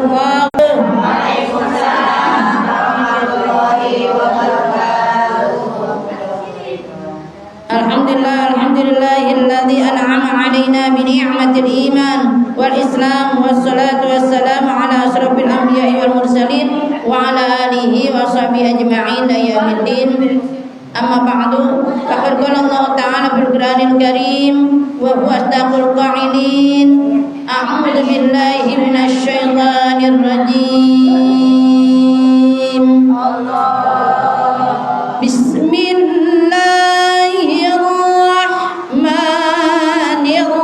warahmatullahi Alhamdulillahilladzi an'ama 'alaina bi ni'matil iman wal islam wassalatu wassalamu ala asrofil anbiya'i wal mursalin wa ala alihi wa sahbihi ajma'in ila yaumiddin. Amma ba'du, faqad qala Allah ta'ala fil Qur'anil Karim wa huwa asdaqul qa'ilin. A'udzu billahi minasy syaithanir rajim. Bismillahirrahmanirrahim.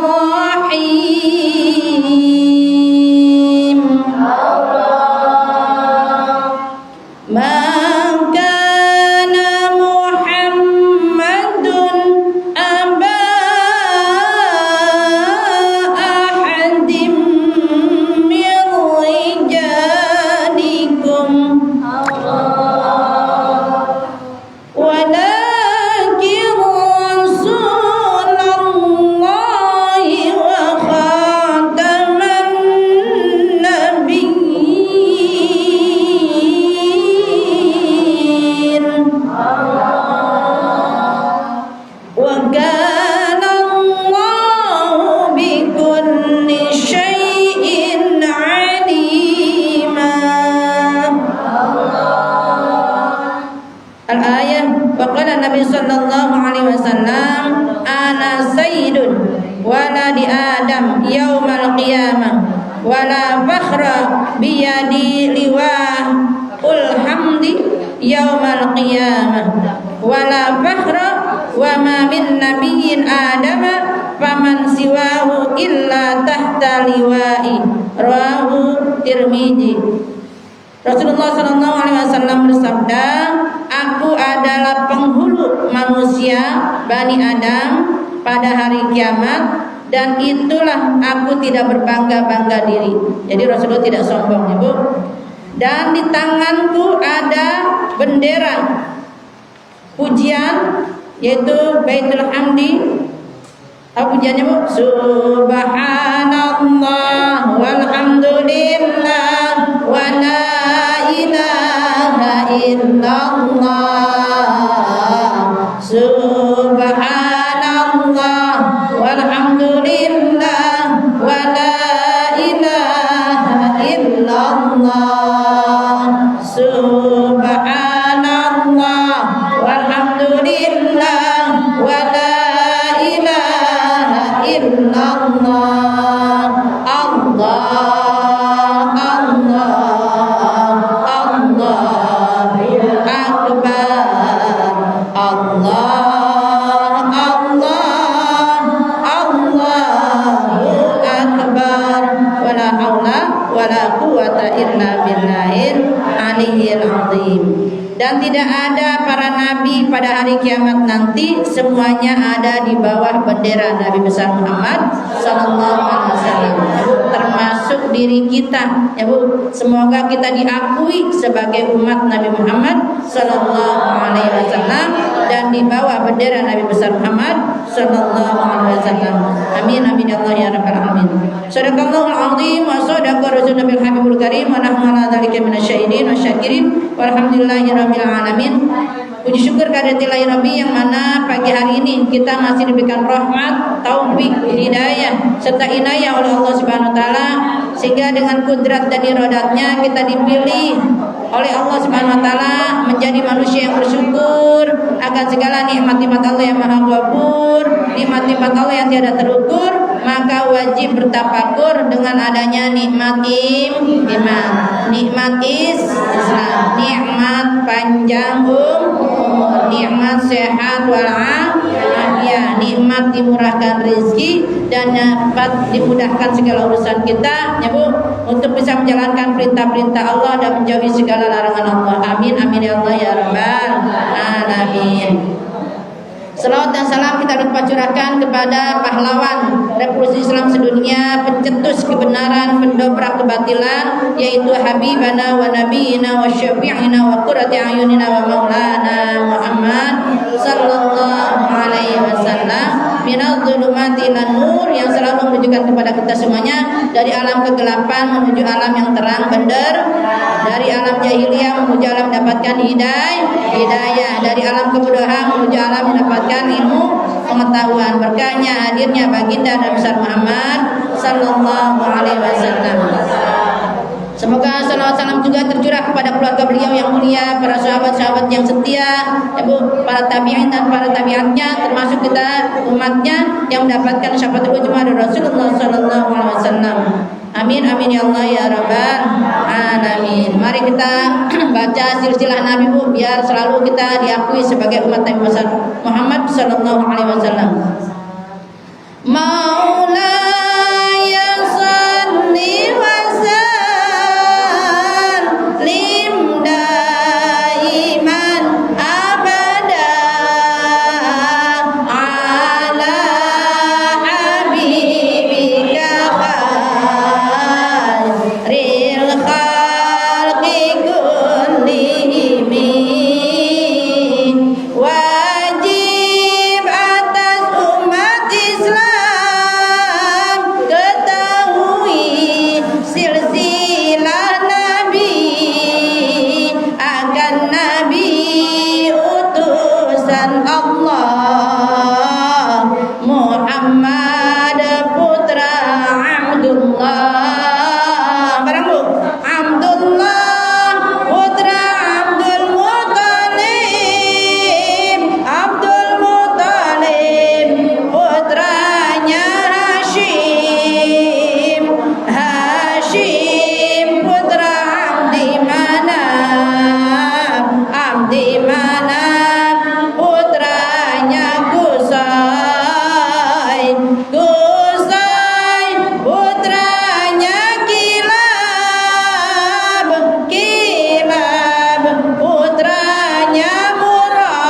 Nabi sallallahu alaihi wasallam, ana sayyidun waladi Adam yaumal qiyamah wala fakhra biyadi liwa'ul hamdi yaumal qiyamah wala fakhra wa ma min nabiyyin adama faman siwahu illa tahta liwa'i, rawahu Tirmidzi. Rasulullah sallallahu alaihi wasallam bersabda, aku adalah penghulu manusia Bani Adam pada hari kiamat, dan itulah aku tidak berbangga-bangga diri. Jadi Rasulullah tidak sombong, Ibu. Dan di tanganku ada bendera pujian, yaitu Baitul Hamdi. Apa pujiannya, Bu? Subhanallah walhamdulillah wa la ilaha illallah. Subhanallah walhamdulillah wa la ilaha illallah. Subhanallah walhamdulillah wa la ilaha illallah. Allah dan tidak ada para nabi pada hari kiamat nanti, semuanya ada di bawah bendera Nabi besar Muhammad sallallahu alaihi wasallam, termasuk diri kita, ya Bu. Semoga kita diakui sebagai umat Nabi Muhammad sallallahu alaihi wasallam dan di bawah bendera Nabi besar Muhammad sallallahu alaihi wasallam. Amin amin ya Allah ya rabbal alamin. Shadaqallahul azim wa sadaqa rasulun bil habibul karim wa nahnu ala dzalika minasyahidin wa syakirin walhamdulillahi rabbil alamin. Puji syukur kehadirat Rabbi yang mana pagi hari ini kita masih diberikan rahmat, taufik, hidayah serta inayah oleh Allah Subhanahu wa taala, sehingga dengan kudrat dan iradatnya kita dipilih oleh Allah Subhanahu wa taala menjadi manusia yang bersyukur akan segala nikmat-nikmat Allah yang maha ghafur, nikmat-nikmat Allah yang tiada terukur. Maka wajib bertafakur dengan adanya nikmat iman, nikmat Islam, nikmat panjang umur, nikmat sehat walafiat, nikmat dimurahkan rezeki dan dapat dimudahkan segala urusan kita, ya Bu, untuk bisa menjalankan perintah-perintah Allah dan menjauhi segala larangan Allah. Amin amin ya Allah ya rabbal alamin. Salawat dan salam kita lupa curahkan kepada pahlawan revolusi Islam sedunia, pencetus kebenaran, pendobrak kebatilan, yaitu Habibana wa Nabiyina wa Syafi'ina wa Qurrati A'yunina wa Maulana Muhammad sallallahu alaihi wasallam. minadh dhulumati ilan nur, yang selalu menunjukkan kepada kita semuanya dari alam kegelapan menuju alam yang terang benderang, dari alam jahiliyah menuju alam mendapatkan hidayah, dari alam kebodohan menuju alam mendapatkan ilmu pengetahuan. Berkahnya hadirnya baginda Nabi besar Muhammad sallallahu alaihi wasallam. Semoga salawat salam juga tercurah kepada keluarga beliau yang mulia, para sahabat-sahabat yang setia, para tabi'in dan para tabi'atnya, termasuk kita umatnya yang mendapatkan syafaat ujma dari Rasulullah sallallahu alaihi wasallam. Amin amin ya Allah ya rabbal alamin. Mari kita baca silsilah Nabi Bu, biar selalu kita diakui sebagai umat Nabi Muhammad sallallahu alaihi wasallam. Maulaya salli wa sallim daiman abada ala habibika khairil khalqi kullihim. Wajib atas umat Islam ketahui silsilah Nabi, akan Nabi utusan Allah, Muhammad putra Abdullah. Barang Bu, Abdullah putra Abdul Muttalib, Abdul Muttalib putranya Hashim, Hashim putra Abdi Manaf, Abdi Manaf putranya Qusay, Qusay putranya Kilab, Kilab putranya Murrah,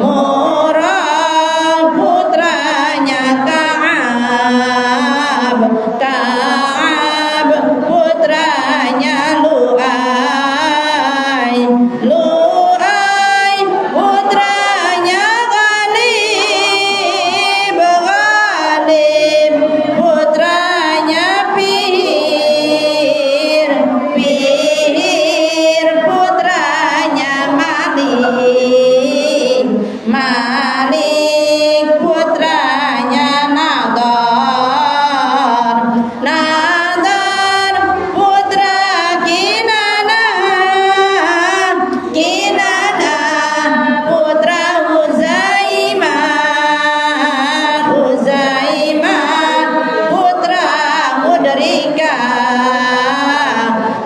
Murrah putranya Ka'ab, Ka'ab putranya Lu'ay, Lu'ay putranya Ghalib, Ghalib putranya Fihir, Fihir putranya Malik, Malik putranya Nadar, Nadar putra Kinana, Kinana putra Huzaimah, Huzaimah putra Mudrika,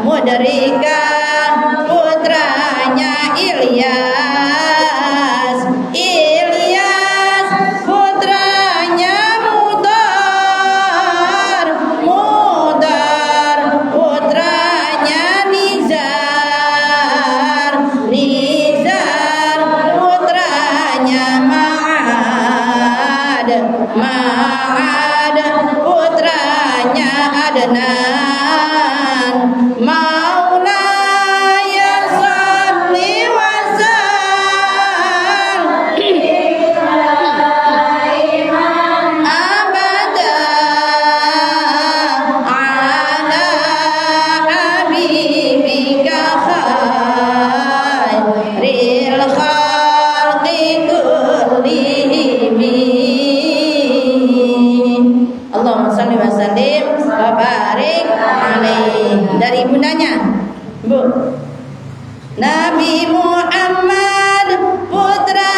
Mudrika putranya Ilyas, Ilyas putranya Mudar, Mudar putranya Nizar, Nizar putranya Ma'ad, Ma'ad putranya Adnan. Maulaya salli wa sallim abada ala habibika khairil khalqi kullihim. Allahumma salli wa sallim wa barik alaih. Dari ibundanya Bu, Nabi Muhammad putra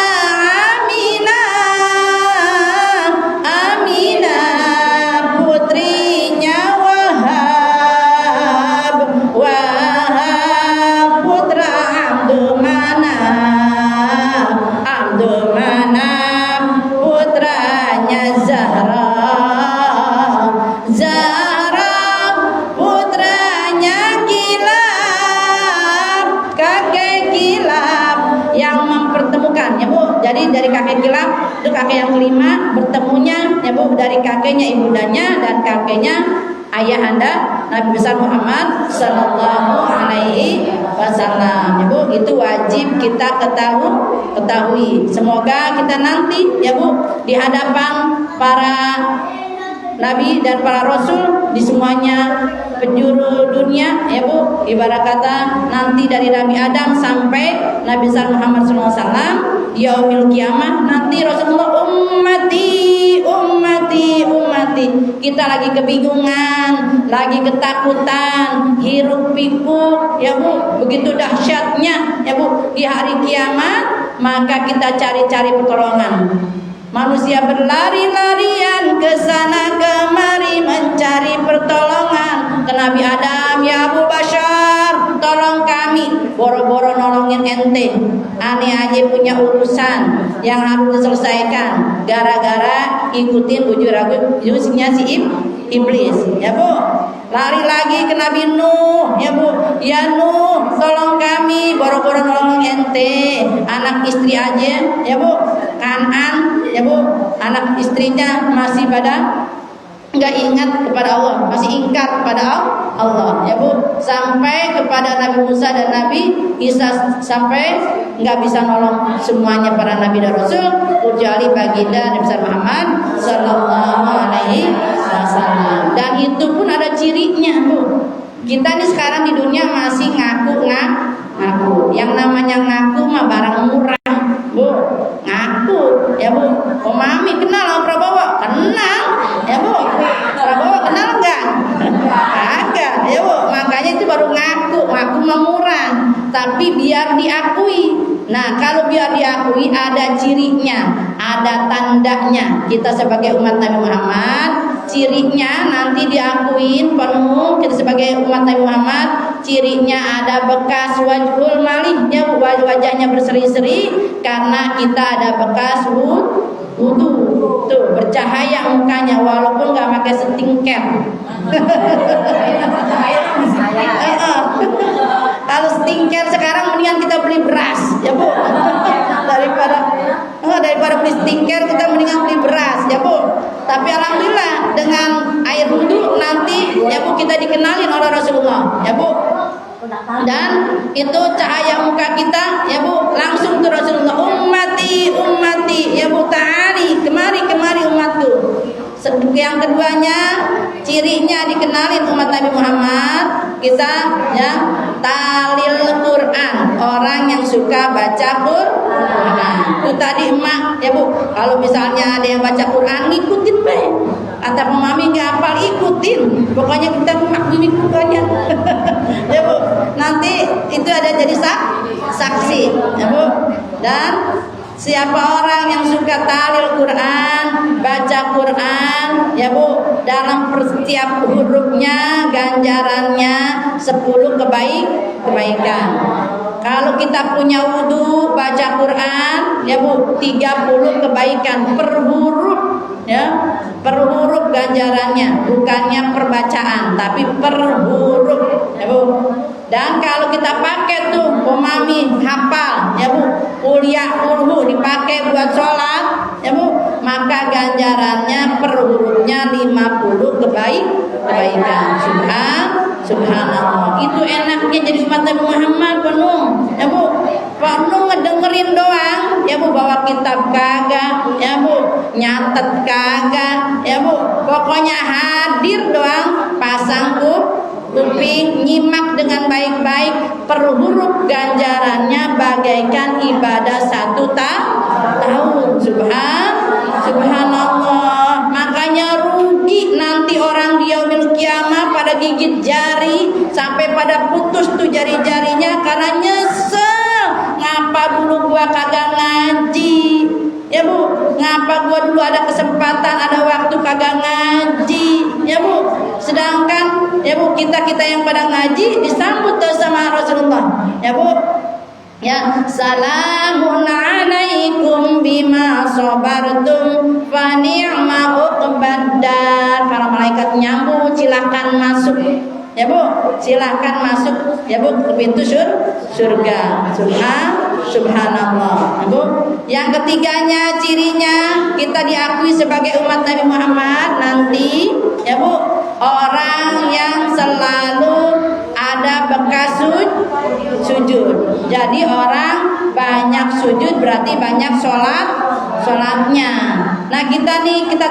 Aminah, Aminah putrinya Wahab, Wahab putra Abdul Manaf, Abdul Manaf putranya Zahra, Zahra putranya Kilab, kakek Kilab yang mempertemukan ya Bu. Jadi dari kakek Kilab itu kakek yang kelima bertemunya ya Bu, dari kakeknya ibundanya dan kakeknya ayahanda Nabi besar Muhammad sallallahu alaihi wasallam. Ya Bu, itu wajib kita ketahui. Semoga kita nanti ya Bu di hadapan para Nabi dan para Rasul di semuanya penjuru dunia ya Bu, ibarat kata nanti dari Nabi Adam sampai Nabi besar Muhammad SAW yaumil kiamah, nanti Rasulullah ummati ummati ummati, kita lagi kebingungan, lagi ketakutan, hiruk pikuk ya Bu, begitu dahsyatnya ya Bu di hari kiamat, maka kita cari-cari pertolongan. Manusia berlari-larian ke sana kemari mencari pertolongan ke Nabi Adam, ya Abu Bashar, tolong kami. Boro-boro nolongin ente, aneh aja punya urusan yang harus diselesaikan gara-gara ikutin bujur-bujurnya si iblis, ya Bu. Lari lagi ke Nabi Nuh, ya Bu, ya Nuh, tolong kami. Boro-boro nolongin ente, anak istri aja, ya Bu, Kanan, ya Bu, anak istrinya masih pada nggak ingat kepada Allah, masih ingkar kepada Allah, ya Bu, sampai kepada Nabi Musa dan Nabi Isa, sampai nggak bisa nolong semuanya para Nabi dan Rasul kecuali baginda Nabi Muhammad Sallallahu Alaihi Wasallam. Dan itu pun ada cirinya Bu. Kita nih sekarang di dunia masih ngaku. Yang namanya ngaku mah barang murah Bu, ngaku ya Bu. Oh Mami kenal sama Prabowo? Kenal ya Bu. Prabowo kenal enggak? Agak ya Bu. Makanya itu baru ngaku mah murah, tapi biar diakui. Nah kalau biar diakui ada cirinya, ada tandanya. Kita sebagai umat Nabi Muhammad, cirinya nanti diakuin penuh. Kita sebagai umat Nabi Muhammad, cirinya ada bekas wajhul malih, ya wajahnya berseri-seri karena kita ada bekas wudu. Tuh bercahaya mukanya walaupun nggak pakai skincare. Kalau skincare sekarang mendingan kita beli beras, ya Bu. Daripada beli skincare kita mendingan beli beras, ya Bu. Tapi alhamdulillah dengan air wudu nanti ya Bu kita dikenalin oleh Rasulullah, ya Bu. Dan itu cahaya muka kita ya Bu langsung tuh Rasulullah, ummati ummati ya Bu, ta'ali kemari umatku. Yang keduanya cirinya dikenalin umat Nabi Muhammad kita ya talil Quran, orang yang suka baca Quran. Itu tadi emak ya Bu, kalau misalnya ada yang baca Quran ngikutin baik. Atau Mami nggak hafal ikutin, pokoknya kita mengakui Qurannya. Ya Bu, nanti itu ada jadi saksi ya Bu. Dan siapa orang yang suka talil Quran, baca Quran ya Bu, dalam setiap hurufnya ganjarannya 10 kebaikan. Kalau kita punya wudu baca Quran ya Bu 30 kebaikan per huruf ya, per huruf ganjarannya, bukannya perbacaan tapi per huruf ya Bu. Dan kalau kita pakai tuh Mami hafal ya Bu, kuliah ulhu dipakai buat sholat ya Bu, maka ganjarannya per hurufnya 50 kebaikan. Subhanallah. Itu enaknya jadi umat Nabi Muhammad penuh ya Bu, penuh ngedengerin doang ya Bu, bawa kitab kagak ya Bu, nyatet kagak ya Bu, pokoknya hadir doang, pasang kuping, nyimak dengan baik-baik, per huruf ganjarannya bagaikan ibadah 1 tahun. Subhanallah. Makanya rugi nanti orang di yaumil kiamah pada gigit jari sampai pada putus tuh jari-jarinya karena nyesel, ngapa dulu gua kagak ngaji ya Bu, ngapa gua dulu ada kesempatan, ada waktu kagak ngaji ya Bu. Sedangkan ya Bu kita yang pada ngaji disambut tuh sama Rasulullah ya Bu. Ya, salamun alaikum bima sabartum fa ni'ma uqbaddar. Para malaikat nyambut, silakan masuk. Ya Bu, silakan masuk ya Bu ke pintu surga. Subhanallah. Ya Bu. Yang ketiganya cirinya kita diakui sebagai umat Nabi Muhammad nanti ya Bu, Orang yang selalu ada bekas sujud. Jadi orang banyak sujud berarti banyak sholatnya. Nah kita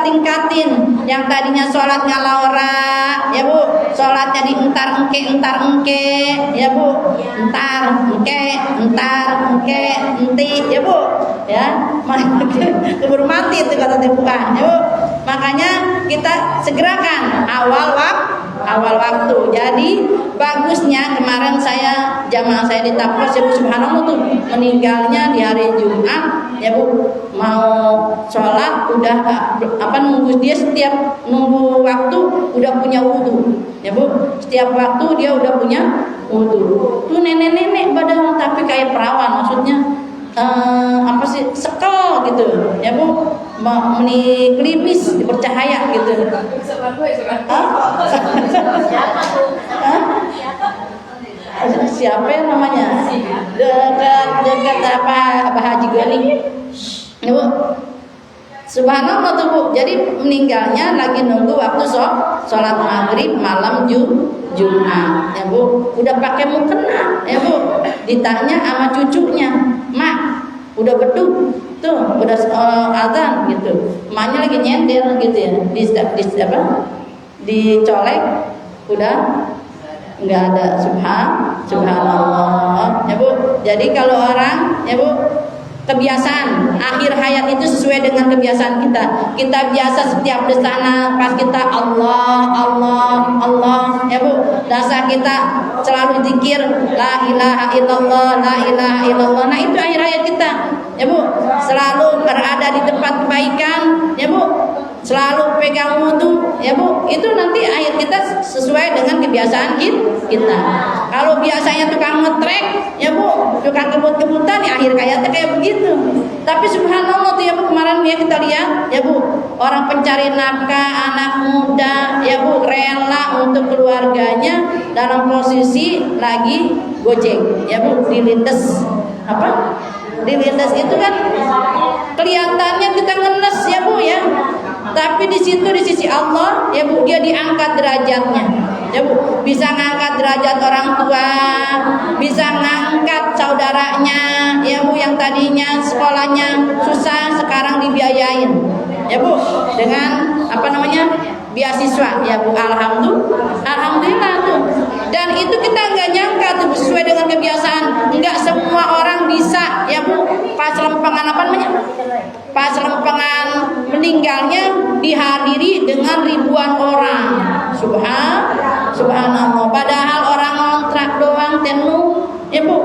tingkatin. Yang tadinya sholatnya laura, ya Bu, sholatnya di entar engke, ya Bu, entar engke, enti, ya Bu, ya, keburu mati itu kata bukan, ya Bu. Makanya kita segerakan awal waktu. Jadi bagusnya kemarin jamaah saya di Tapos, ya Bu, subhanallah tuh meninggalnya di hari Jumat, ya Bu, mau sholat udah nunggu, dia setiap nunggu waktu udah punya wudu, ya Bu, setiap waktu dia udah punya wudu. Tuh nenek-nenek badan tapi kayak perawan, maksudnya sekel gitu, ya Bu, klimis bercahaya gitu. Siapa yang namanya? Dekat apa Haji Gali, ya Bu. Subhanallah tuh Bu. Jadi meninggalnya lagi nunggu waktu sholat maghrib malam Jumat, ya Bu. Udah pakai mukena, ya Bu. Ditanya sama cucunya, "Mak, udah beduk tuh, udah azan gitu." Emaknya lagi nyender gitu ya, dicolek, udah nggak ada. Subhanallah, ya Bu. Jadi kalau orang, ya Bu, kebiasaan akhir hayat itu sesuai dengan kebiasaan kita. Kita biasa setiap di sana pas kita Allah, ya Bu. Dasar kita selalu zikir la ilaha illallah. Nah itu akhir hayat kita, ya Bu. Selalu berada di tempat kebaikan, ya Bu. Selalu pegang wudu, ya Bu. Itu nanti akhir kita sesuai dengan kebiasaan kita. Kalau biasanya tukang ngetrek, ya Bu, tukang kebut-kebutan, ya akhir hayatnya kayak begitu. Tapi subhanallah tuh, ya Bu, kemarin ya kita lihat, ya Bu, orang pencari nafkah, anak muda, ya Bu, rela untuk keluarganya dalam posisi lagi gojek, ya Bu, dilindes dilindes itu kan kelihatannya kita ngenes, ya Bu, ya. Tapi di situ di sisi Allah, ya Bu, dia diangkat derajatnya, ya Bu. Bisa ngangkat derajat orang tua, bisa ngangkat saudaranya, ya Bu, yang tadinya sekolahnya susah sekarang dibiayain, ya Bu, dengan beasiswa, ya Bu. Alhamdulillah tuh. Dan itu kita nggak nyangka tuh, sesuai dengan kebiasaan. Nggak semua orang bisa, ya Bu, pas lempengan meninggalnya dihadiri dengan ribuan orang. Subhanallah. Padahal orang ngontrak doang tenu, ya Bu,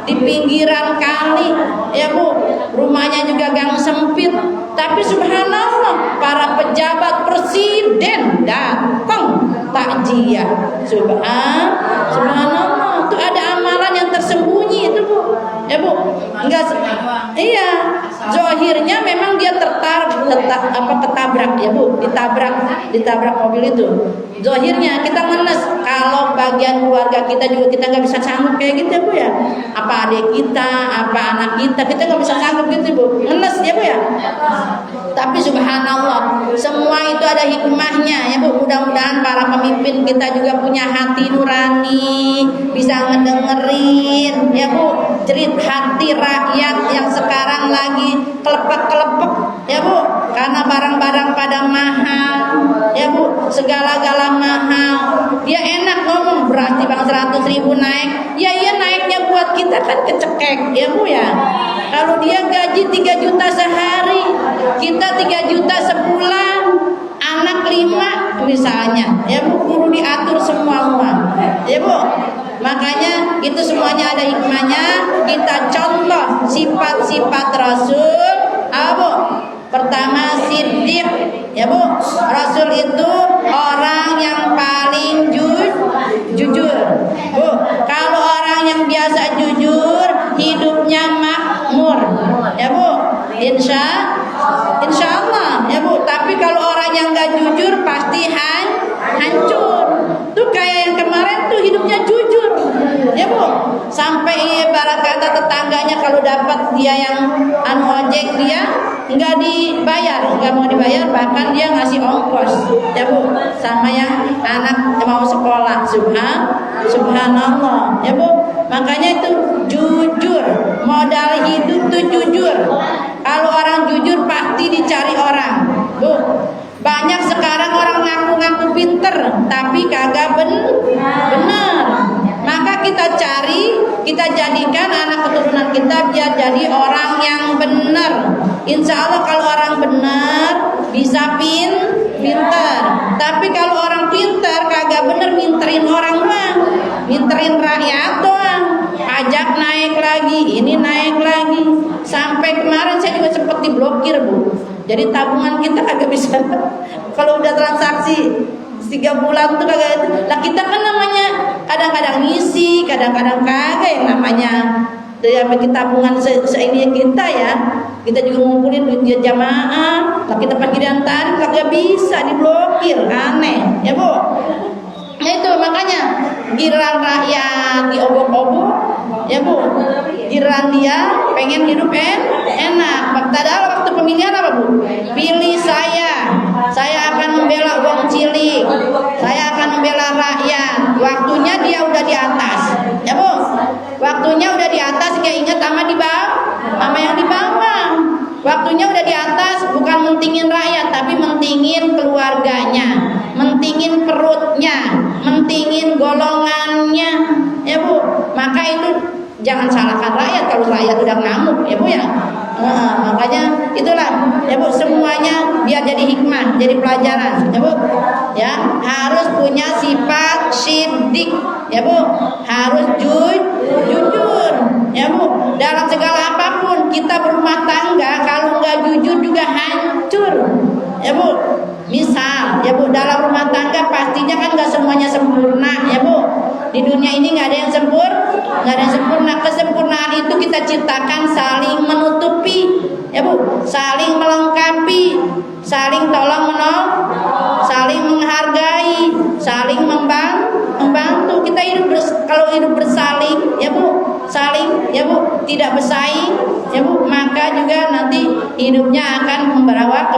di pinggiran kali, ya Bu, rumahnya juga gang sempit. Tapi subhanallah, para pejabat presiden datang takjiah. Subhanallah, itu ada amalan yang tersembunyi itu Bu, ya Bu. Iya, zahirnya memang dia ketabrak, ya Bu, ditabrak mobil itu. Zahirnya kita ngenes, kalau bagian keluarga kita juga kita nggak bisa sanggup kayak gitu, ya Bu, ya. Apa adik kita, apa anak kita nggak bisa sanggup gitu, Bu, ngenes, ya Bu, ya. Tapi subhanallah, semua itu ada hikmahnya, ya Bu. Mudah-mudahan para pemimpin kita juga punya hati nurani, bisa ngedengerin, ya Bu, cerita hati rakyat yang sekarang lagi kelepek, ya Bu, karena barang-barang pada mahal, ya Bu, segala-gala mahal. Dia enak ngomong, berarti bang 100.000 naik, ya iya naiknya buat kita kan kecekek, ya Bu, ya. Kalau dia gaji 3 juta sehari, kita 3 juta sebulan, anak 5 misalnya, ya Bu, perlu diatur semua uang, ya Bu. Makanya itu semuanya ada hikmahnya. Kita contoh sifat-sifat Rasul, Bu. Pertama, siddiq, ya Bu. Rasul itu orang yang paling jujur, Bu. Kalau orang yang biasa jujur, hidupnya makmur, ya Bu. Insya Allah, ya Bu. Tapi kalau orang yang gak jujur pasti hancur. Tuh kayak yang kemarin tuh hidupnya jujur, ya Bu. Sampai ibarat kata tetangganya kalau dapat dia yang ojek, dia nggak dibayar, nggak mau dibayar, bahkan dia ngasih ongkos. ya Bu, sama yang anak mau sekolah. Subhanallah, ya Bu. Makanya itu jujur, modal hidup tuh jujur. Kalau orang jujur pasti dicari orang, Bu. Banyak sekarang orang ngaku-ngaku pinter tapi kagak bener. Maka kita cari, kita jadikan anak keturunan kita biar jadi orang yang bener. Insya Allah kalau orang bener bisa pinter. Tapi kalau orang pinter kagak bener, minterin orang doang, minterin rakyat doang. Pajak naik lagi, ini naik lagi. Sampai kemarin saya juga sempat diblokir, Bu. Jadi tabungan kita kagak bisa. Kalau udah transaksi 3 bulan tuh kagak. Lah kita kan namanya kadang-kadang ngisi, kadang-kadang kagak yang namanya dari tabungan ini kita ya. Kita juga ngumpulin duit jamaah. Lah kita panggilan tarik kagak bisa, diblokir. Aneh, ya Bu. Nah itu makanya giliran rakyat diobok-obok, ya Bu. Giliran dia pengen hidup enak. Padahal waktu pemilihan apa Bu? Pilih saya akan membela wong cilik, saya akan membela rakyat. Waktunya dia udah di atas, ya Bu. Waktunya udah di atas, kayak ingat sama di bawah, sama yang di bawah. Waktunya udah di atas, bukan mentingin rakyat, tapi mentingin keluarganya, mentingin perutnya, mentingin golongannya, ya Bu. Maka itu jangan salahkan rakyat kalau rakyat udah ngamuk, ya Bu ya. Makanya itulah, ya Bu, semuanya biar jadi hikmah, jadi pelajaran, ya Bu. Ya, harus punya sifat siddiq, ya Bu. Harus jujur, ya Bu. Dalam segala apapun kita berumah tangga, kalau nggak jujur juga hancur, ya Bu. Misal, ya Bu, dalam rumah tangga pastinya kan nggak semuanya sempurna, ya Bu. Di dunia ini nggak ada yang sempurna. Kesempurnaan itu kita ciptakan saling menutupi, ya Bu, saling melengkapi, saling tolong menolong, saling menghargai, saling membantu. Kita kalau hidup bersaling, ya Bu, saling, ya Bu, tidak bersaing, ya Bu, maka juga nanti hidupnya akan membawa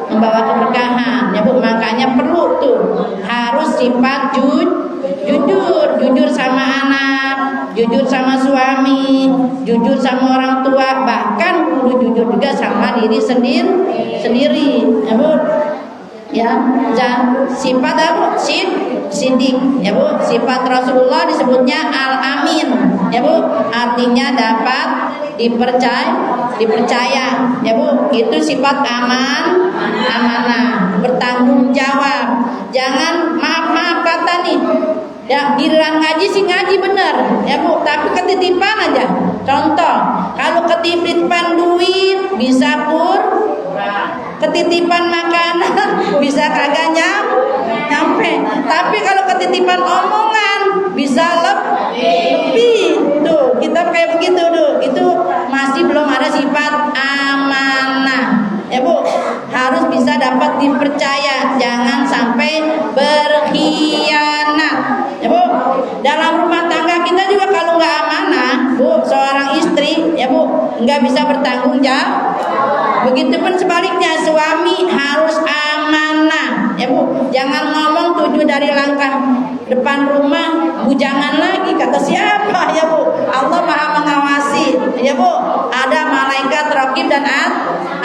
keberkahan, ya Bu. Makanya perlu tuh harus sifat jujur sama anak, jujur sama suami, jujur sama orang tua, bahkan perlu jujur juga sama diri sendiri, ya Bu. Ya, sifat apa? Siddiq, ya Bu. Sifat Rasulullah disebutnya al-amin, ya Bu. Artinya dapat dipercaya, ya Bu. Itu sifat amanah, bertanggung jawab. Jangan maaf kata nih. Ya, giliran ngaji sih ngaji bener, ya Bu, tapi ketitipan aja. Contoh, kalau ketitipan duit bisa ketitipan makanan bisa kagak nyampe. Tapi kalau ketitipan omongan bisa lebih. Tuh, kita kayak begitu tuh. Itu masih belum ada sifat amanah. Ya Bu, harus bisa dapat dipercaya, jangan sampai berkhianat. Ya Bu, dalam rumah tangga kita juga kalau nggak amanah, Bu, seorang istri, ya Bu, nggak bisa bertanggung jawab. Begitupun sebaliknya, suami harus amanah, ya Bu. Jangan ngomong 7 dari langkah depan rumah, bujangan lagi, kata siapa, ya Bu? Allah Maha mengawasi, ya Bu. Ada malaikat raqib dan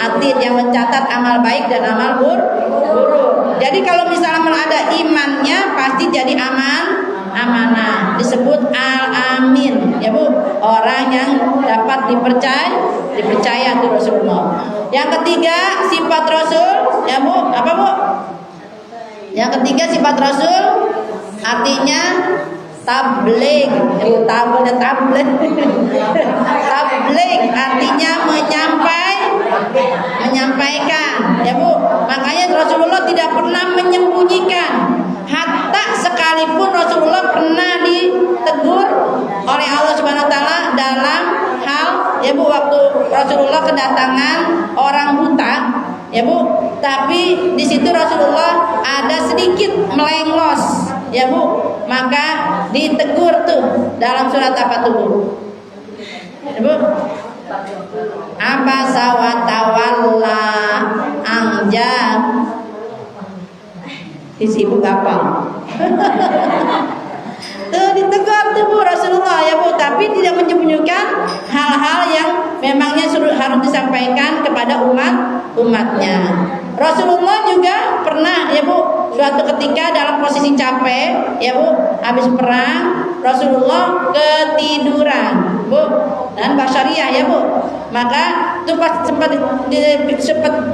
atid yang mencatat amal baik dan amal buruk. Jadi kalau misalnya ada imannya, pasti jadi amanah. Disebut al-amin, ya Bu. Orang yang dapat dipercaya tuh Rasulullah. Yang ketiga sifat Rasul, ya Bu, apa Bu? Yang ketiga sifat Rasul artinya tabligh. Tabligh artinya menyampaikan, ya Bu. Makanya Rasulullah tidak pernah menyembunyikan. Hatta sekalipun Rasulullah pernah ditegur oleh Allah Subhanahu wa taala dalam hal, ya Bu, waktu Rasulullah kedatangan orang buta, ya Bu. Tapi di situ Rasulullah ada sedikit melengos, ya Bu. Maka ditegur tuh dalam surat apa tuh Bu? Ya Bu. Abasa wa tawalla anja Ibu gapal. Tuh ditegur tuh Bu Rasulullah ya Bu, tapi tidak menyembunyikan hal-hal yang memangnya harus disampaikan kepada umatnya. Rasulullah juga pernah ya Bu, suatu ketika dalam posisi capek ya Bu, habis perang Rasulullah ketiduran Bu, dan Basyariah ya Bu. Maka itu pas sempat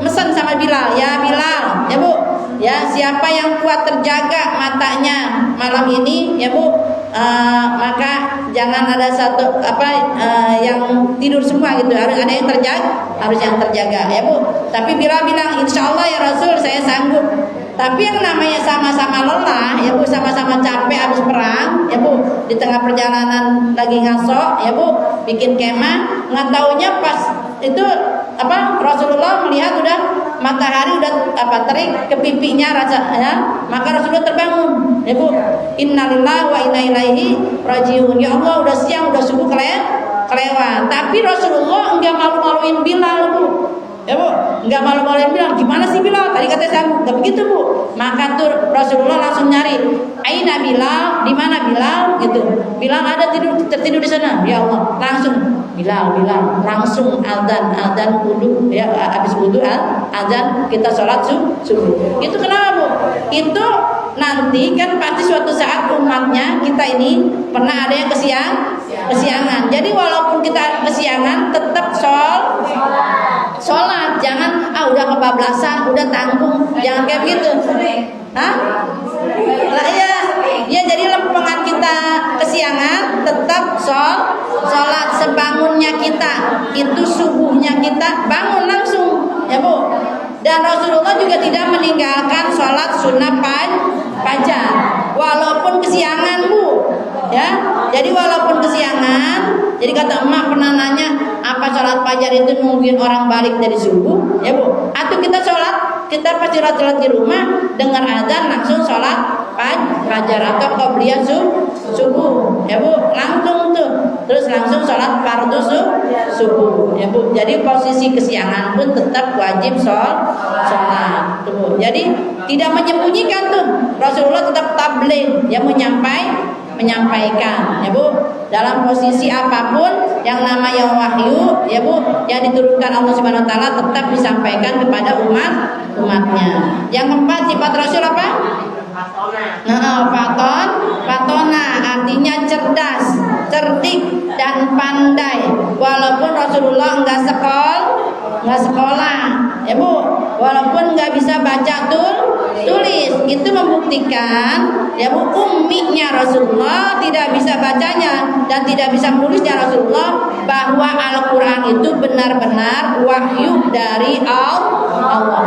mesen sama Bilal, ya Bilal ya Bu, ya siapa yang kuat terjaga matanya malam ini ya Bu, maka jangan ada satu yang tidur semua gitu, harus ada yang terjaga ya Bu. Tapi Bilal bilang insya Allah ya Rasul saya sanggup. Tapi yang namanya sama-sama lelah ya Bu, sama-sama capek habis perang ya Bu, di tengah perjalanan lagi ngaso ya Bu, bikin kemah, nggak taunya pas itu Rasulullah melihat udah matahari udah terik ke pipinya ya, maka Rasulullah terbangun ya Bu, innalillahi wa inna ilaihi rajiun, ya Allah udah siang udah subuh kelewat. Tapi Rasulullah enggak malu-maluin Bilal Bu ya Bu, enggak malu-maluin Bilal. Gimana sih Bilal? Tadi katanya sanggup, enggak begitu Bu. Maka tuh Rasulullah langsung nyari, aina Bilal, di mana Bilal gitu. Bilal ada tertidur di sana. Ya Allah, langsung Bilal, langsung azan wudu ya, habis wudu azan kita sholat subuh. Itu kenapa Bu? Itu nanti kan pasti suatu saat umatnya kita ini pernah ada yang kesiangan. Jadi walaupun kita kesiangan tetap sholat, jangan udah kebablasan, udah tanggung, jangan kayak begitu. Hah? Lah ya jadi lempengan kita kesiangan tetap sholat sebangunnya kita, itu subuhnya kita bangun langsung ya Bu. Dan Rasulullah juga tidak meninggalkan sholat sunnah fajar walaupun kesiangan Bu ya. Jadi walaupun kesiangan, jadi kata emak pernah nanya, apa sholat fajar itu mungkin orang balik dari subuh ya Bu, atau kita pasti sholat di rumah, dengar azan langsung sholat fajar atau qabliyah subuh ya Bu, langsung tuh terus langsung sholat fardu subuh ya Bu. Jadi posisi kesiangan pun tetap wajib sholat tuh Bu. Jadi tidak menyembunyikan tuh, Rasulullah tetap tabligh yang menyampaikan ya Bu, dalam posisi apapun yang namanya wahyu ya Bu, yang diturunkan Allah Subhanahu wa taala tetap disampaikan kepada umatnya. Yang keempat sifat Rasul apa? Fatona artinya cerdas, cerdik dan pandai. Walaupun Rasulullah enggak sekolah ya Bu, walaupun enggak bisa baca tulis, itu membuktikan ya Bu, umminya Rasulullah tidak bisa bacanya dan tidak bisa menulisnya Rasulullah, bahwa Al-Quran itu benar-benar wahyu dari Allah,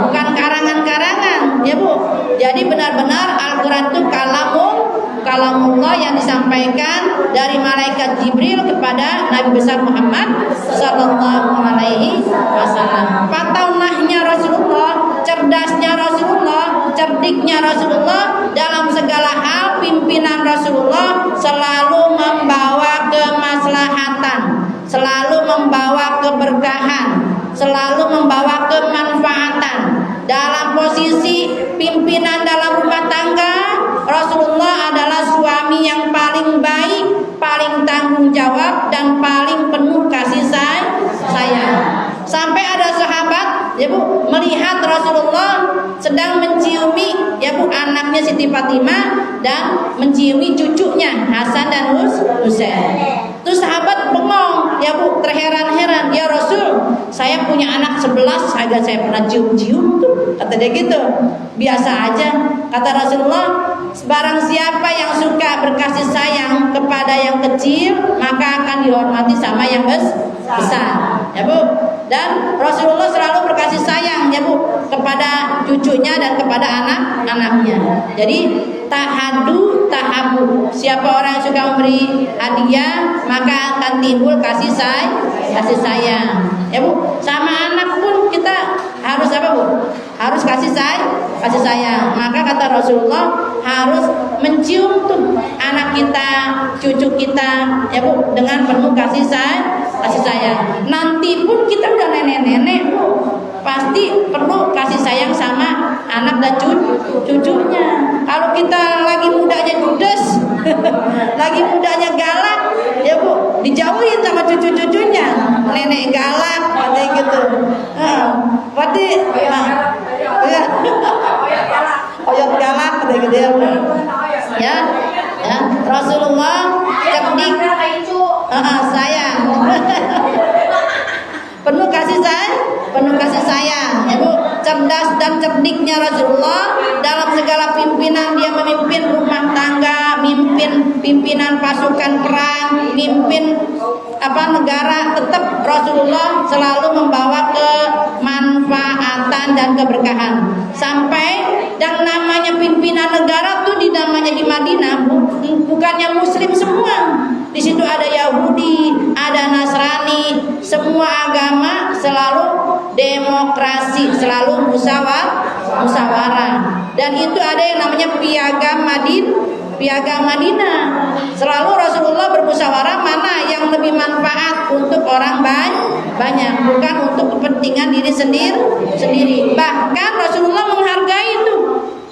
bukan karangan-karangan ya Bu. Jadi benar-benar Al-Quran itu kalamullah yang disampaikan dari malaikat Jibril kepada Nabi besar Muhammad sallallahu alaihi wasallam. Fatonahnya Rasulullah, cerdasnya Rasulullah, cerdiknya Rasulullah, dalam segala hal pimpinan Rasulullah selalu membawa kemaslahatan, selalu membawa keberkahan, selalu membawa kemanfaatan. Dalam posisi pimpinan dalam rumah tangga, Rasulullah adalah suami yang paling baik, paling tanggung jawab, dan paling penuh kasih sayang. Sampai ada sahabat ya Bu melihat Rasulullah sedang menciumi ya Bu anaknya Siti Fatimah dan menciumi cucunya Hasan dan Husain. Terus sahabat bengong ya Bu, terheran-heran, ya Rasul, saya punya anak 11 agak saya pernah cium-cium tuh, kata dia gitu. Biasa aja, kata Rasulullah, barang siapa yang suka berkasih sayang kepada yang kecil, maka akan dihormati sama yang besar ya Bu. Dan Rasulullah selalu berkasih sayang ya Bu kepada cucunya dan kepada anak-anaknya. Jadi tahadu tahabu, siapa orang yang suka memberi hadiah maka akan timbul kasih sayang ya Bu. Sama anak pun kita harus apa Bu? Harus kasih sayang. Maka kata Rasulullah harus mencium tuh anak kita, cucu kita ya Bu dengan penuh kasih kasih sayang. Nanti pun kita udah nenek-nenek, Bu, pasti perlu kasih sayang sama anak dan cucunya. Kalau kita lagi mudanya judes, lagi mudanya galak, ya Bu, dijauhin sama cucu-cucunya. Nenek galak, katanya gitu. Berarti oyot galak, katanya gitu ya, Bu. Ya, Rasulullah cerdik, sayang. penuh kasih sayang, ya Bu. Cerdas dan cerdiknya Rasulullah dalam segala pimpinan. Dia memimpin rumah tangga, pimpinan pasukan perang, mimpin negara. Tetap Rasulullah selalu membawa kemanfaatan dan keberkahan. Sampai yang namanya pimpinan negara tuh namanya di Madinah bukannya Muslim semua. Di situ ada Yahudi, ada Nasrani, semua agama selalu demokrasi, selalu musyawarah. Dan itu ada yang namanya piagam Madinah. Selalu Rasulullah bermusyawarah mana yang lebih manfaat untuk orang banyak, bukan untuk kepentingan diri sendiri. Bahkan Rasulullah menghargai itu.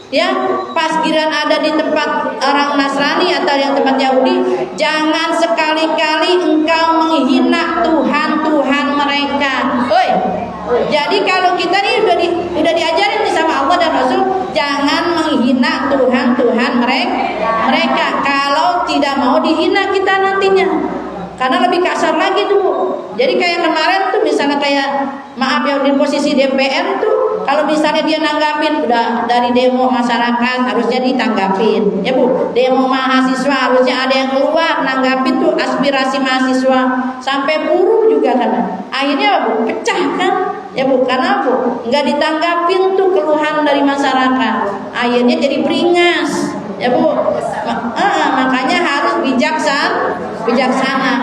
Ya, pas giran ada di tempat orang Nasrani atau yang tempat Yahudi, jangan sekali-kali engkau menghina Tuhan mereka. Oi. Jadi kalau kita nih udah diajarin nih sama Allah dan Rasul, jangan menghina Tuhan mereka. Kalau tidak mau dihina kita nantinya. Karena lebih kasar lagi tuh. Jadi kayak kemarin tuh misalnya kayak maaf ya di posisi DPR tuh, kalau misalnya dia nanggapin udah dari demo masyarakat harusnya ditanggapin, ya Bu. Demo mahasiswa harusnya ada yang keluar nanggapin tuh aspirasi mahasiswa, sampai buruh juga kan. Akhirnya Bu pecah kan, ya Bu. Karena Bu nggak ditanggapin tuh keluhan dari masyarakat, akhirnya jadi beringas, ya Bu. Makanya harus bijaksana.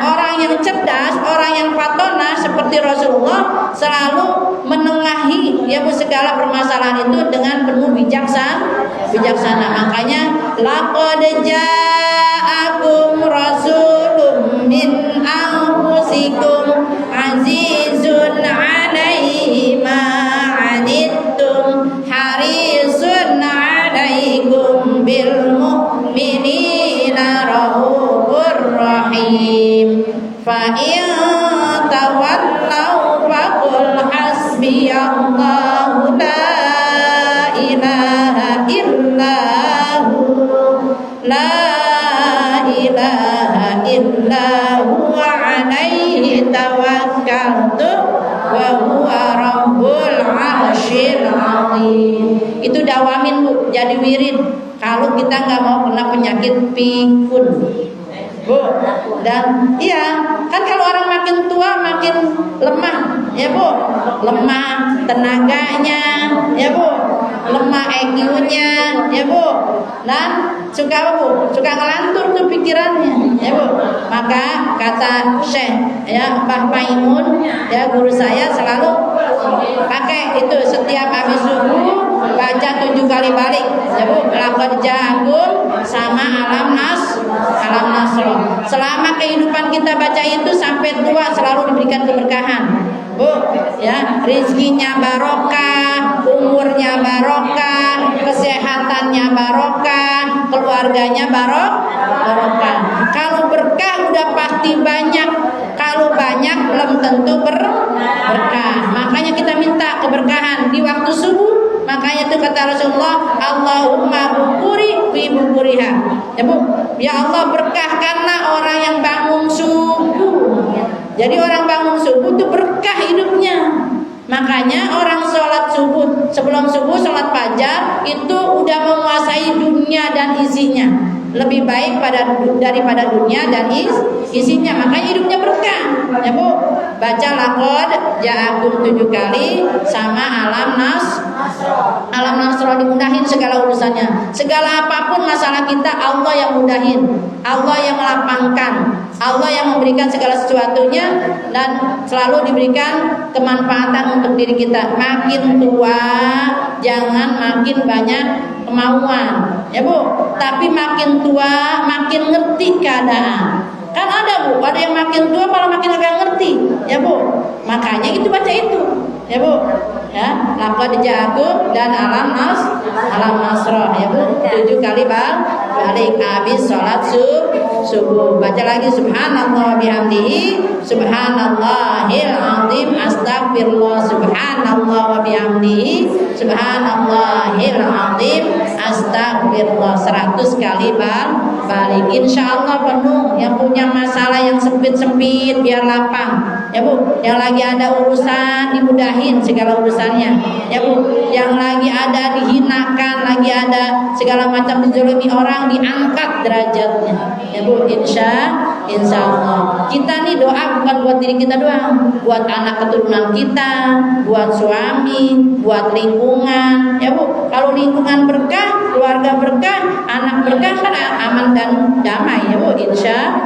Orang yang cerdas, orang yang fatona seperti Rasulullah selalu menengahi ya Bu segala permasalahan itu dengan penuh bijaksana. Makanya laqad ja'akum rasulun min anfusikum azizun 'alaihi ma 'anittum harisun 'alaikum bil mu'minina raufur rahim. Fa in tawallaw faqul hasbiyallahu la ilaha illahu alaihi tawakkaltu wa huwa rabbul arsyil azim. Itu dawamin Bu, jadi wirid kalau kita nggak mau kena penyakit pikun, Bu. Dan iya kan kalau orang makin tua makin lemah, ya Bu. Lemah tenaganya, ya Bu. Lemah EQ-nya, ya Bu. Dan suka apa Bu? Suka ngelantur tuh pikirannya, ya Bu. Maka kata Syekh ya Mbah Maimun, ya guru saya selalu pakai itu setiap habis subuh baca 7 kali balik, ya Bu. Laqad ja'akum sama alam nasr. Selama kehidupan kita baca itu sampai tua selalu diberikan keberkahan, Bu. Ya, rezekinya barokah, umurnya barokah, kesehatannya barokah, keluarganya barokah. Kalau berkah udah pasti banyak, kalau banyak belum tentu berkah. Makanya kita minta keberkahan di waktu subuh. Makanya itu kata Rasulullah, Allahumma bukuri fi bukuriha. Ya Bu, ya Allah berkahkanlah orang yang bangun subuh. Jadi orang bangun subuh itu berkah hidupnya. Makanya orang sholat subuh, sebelum subuh sholat fajar itu udah menguasai dunia dan isinya. Lebih baik daripada dunia dan isinya. Makanya hidupnya berkah, ya Bu. Baca laqad ja'akum 7 kali sama alam nasr dimudahin segala urusannya. Segala apapun masalah kita Allah yang mudahin, Allah yang melapangkan, Allah yang memberikan segala sesuatunya dan selalu diberikan kemanfaatan untuk diri kita. Makin tua jangan makin banyak kemauan, ya Bu. Tapi makin tua makin ngerti keadaan. Kan ada Bu, ada yang makin tua malah makin agak ngerti, ya Bu. Makanya itu baca itu, ya Bu. Ya, laqad ja'akum dan alam nasrah, ya Bu. 7 kali balik habis sholat subuh. Baca lagi subhanallah bihamdihi subhanallahil azim astagfirullah subhanallah wa bihamdihi subhanallahil azim astagfirullah 100 kali balik. Insyaallah penuh. Yang punya masalah yang sempit-sempit biar lapang, ya Bu. Yang lagi ada urusan dimudahin segala urusannya, ya Bu. Yang lagi ada dihinakan, lagi ada segala macam dizalimi orang, diangkat derajatnya, ya Bu. Insya Allah. Kita nih doa bukan buat diri kita doang, buat anak keturunan kita, buat suami, buat lingkungan, ya Bu. Kalau lingkungan berkah, keluarga berkah, anak berkah, kan aman dan damai, ya Bu. Insya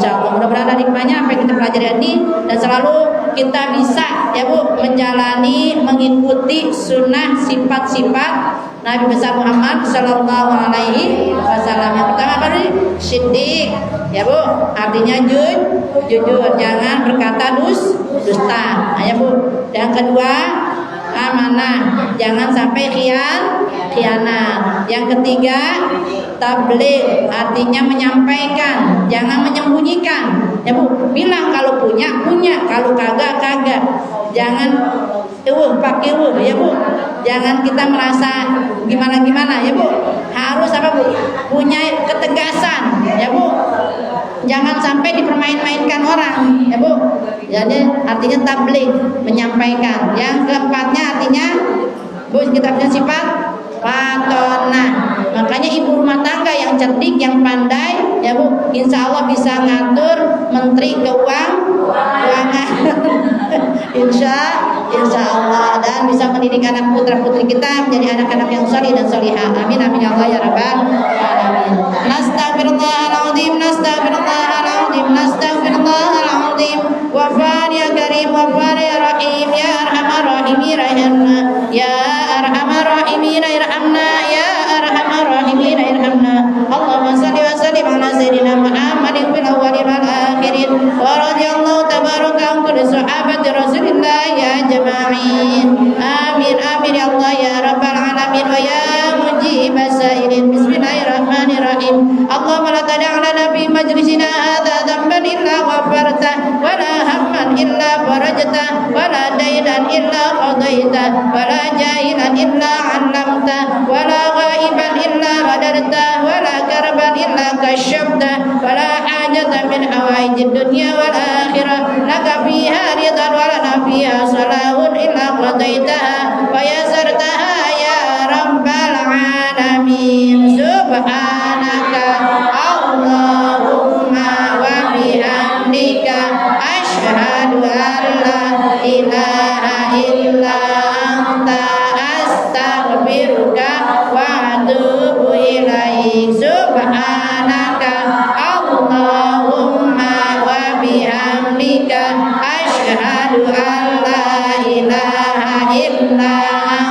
Allah. Mudah-mudahan ada hikmahnya apa yang kita pelajari ini, dan selalu kita bisa, ya Bu, menjalani, mengikuti sunnah sifat-sifat Nabi besar Muhammad Sallallahu Alaihi Wasallam. Yang pertama apa nih? Siddiq, ya Bu, artinya jujur, jangan berkata dusta, ya Bu. Yang kedua amanah, jangan sampai khianat. Yang ketiga tabligh, artinya menyampaikan, jangan menyembunyikan, ya Bu. Bilang kalau punya, kalau kagak. Jangan pakai ya Bu. Jangan kita merasa gimana ya Bu. Harus apa Bu? Punya ketegasan, ya Bu. Jangan sampai dipermain-mainkan orang, ya Bu. Jadi artinya tabligh, menyampaikan. Yang keempatnya artinya Bu, kita punya sifat patonah. Makanya ibu rumah tangga yang cerdik, yang pandai, ya Bu, insya Allah bisa ngatur menteri keuangan. insya Allah, dan bisa mendidik anak putra putri kita menjadi anak-anak yang salih dan salihah. Amin amin ya Allah ya rabbal alamin. Nastaghfirullahaladzim, nastaghfirullahaladzim. Wafan ya karim, wafan ya rahim, ya arhamar rahimin, ya arhamar rahimin, irhamna, ya arhamar rahimin, irhamna. Allahumma salli wa sallim ala sayyidina Muhammadin fil awwalin wal akhirin, wa radhiyallahu tabaraka an kulli sahabati Rasulillah ya jama'in. Amin amin ya Allah ya rabbal alamin wa ya mujibas sa'ilin. Bismillahirrahmanirrahim. Allahumma la tad'a lana fi majlisina hadza dhanban illa ghafarta, wa la hamman illa farajta, wa la daynan illa qadaita, wa la jahilan illa 'allamta, wa la ghaiban illa radarta, wa la karban illa kashafta, wa la hajatan min hawaijid dunya wal akhirah laka fiha ridan wa lana fiha salahun illa qadaitaha wa yasartaha ya rabbal alamin. Subhanaka Allahumma wa bihamdika asyhadu an la ilaha illa anta astaghfiruka wa atubu ilaik. Subhanaka Allahumma wa bihamdika asyhadu an la ilaha illa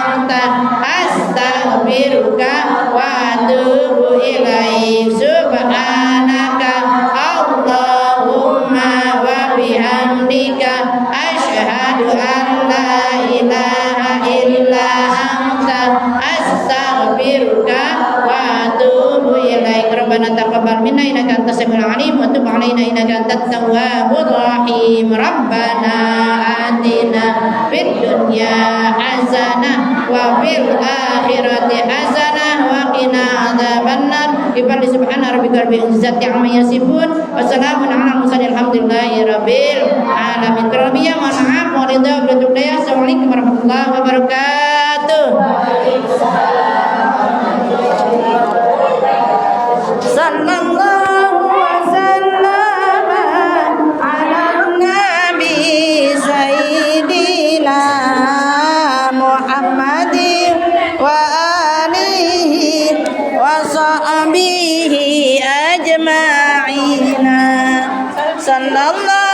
anta astaghfiruka wa atubu ilaik. Subhanaka Allahumma wa bihamdika asyhadu an la ilaha illa anta astaghfiruka wa atubu ilaik. Rabbana taqabbal minna innaka antas samiul alim wa tub alaina innaka antat tawwabur rahim. Rabbana atina fid dunya hasanah wa fil akhirati hasanah wa qina adzabannar. Bi subhana rabbika rabbil izzati amma yasifun wa salamun ala mursalin alhamdulillahi rabbil alamin. Terlebih mohon maaf, mohon ridha wal hidayah. Assalamualaikum warahmatullahi wabarakatuh. Sallallahu wasallam ala nabi sayyidina Muhammadin wa alihi wa sahbihi ajma'ina. Sallallahu